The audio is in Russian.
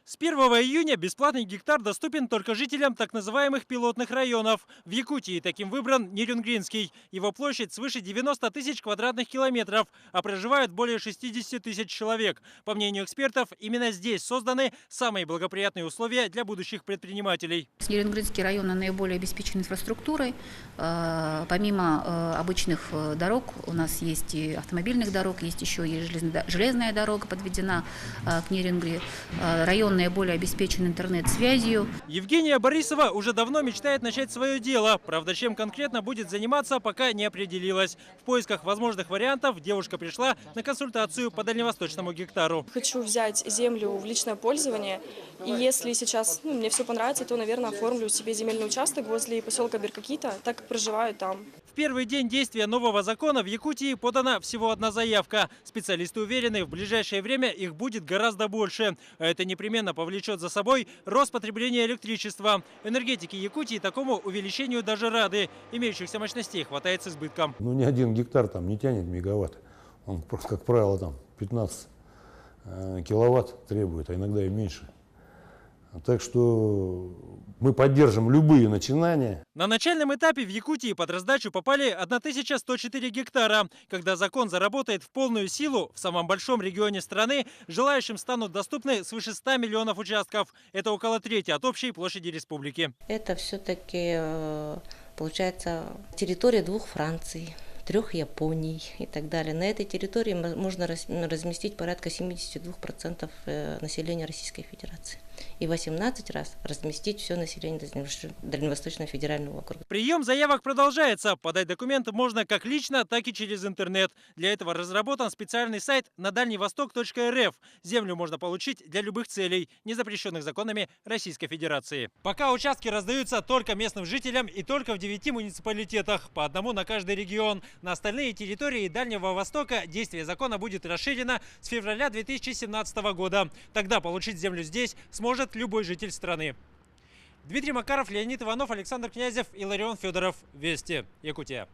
С 1 июня бесплатный гектар доступен только жителям так называемых пилотных районов. В Якутии таким выбран Нерюнгринский. Его площадь свыше 90 тысяч квадратных километров, а проживают более 60 тысяч человек. По мнению экспертов, именно здесь созданы самые благоприятные условия для будущих предпринимателей. Нерюнгринский район наиболее обеспечен инфраструктурой. Помимо обычных дорог у нас есть и автомобильных дорог, есть еще и железная дорога подведена к Нерюнгри. Район наиболее обеспечен интернет-связью. Евгения Борисова уже давно мечтает начать свое дело. Правда, чем конкретно будет заниматься, пока не определилась. В поисках возможных вариантов девушка пришла на консультацию по дальневосточному гектару. Хочу взять землю в личное пользование. И если сейчас мне все понравится, то, наверное, оформлю себе земельный участок возле поселка Беркакита, так как проживаю там. В первый день действия нового закона в Якутии подана всего одна заявка. Специалисты уверены, в ближайшее время их будет гораздо больше. А это непременно повлечет за собой рост потребления электричества. Энергетики Якутии такому увеличению даже рады. Имеющихся мощностей хватает с избытком. Ни один гектар там не тянет мегаватт. Он, как правило, там 15 киловатт требует, а иногда и меньше. Так что мы поддержим любые начинания. На начальном этапе в Якутии под раздачу попали 1104 гектара. Когда закон заработает в полную силу, в самом большом регионе страны желающим станут доступны свыше 100 миллионов участков. Это около трети от общей площади республики. Это все-таки, получается, территория 2 Франций, 3 Японий и так далее. На этой территории можно разместить порядка 72% населения Российской Федерации. И 18 раз разместить все население Дальневосточного федерального округа. Прием заявок продолжается. Подать документы можно как лично, так и через интернет. Для этого разработан специальный сайт на дальневосток.рф. Землю можно получить для любых целей, не запрещенных законами Российской Федерации. Пока участки раздаются только местным жителям и только в 9 муниципалитетах, по одному на каждый регион. На остальные территории Дальнего Востока действие закона будет расширено с февраля 2017 года. Тогда получить землю здесь сможет любой житель страны. Дмитрий Макаров, Леонид Иванов, Александр Князев и Ларион Федоров. Вести. Якутия.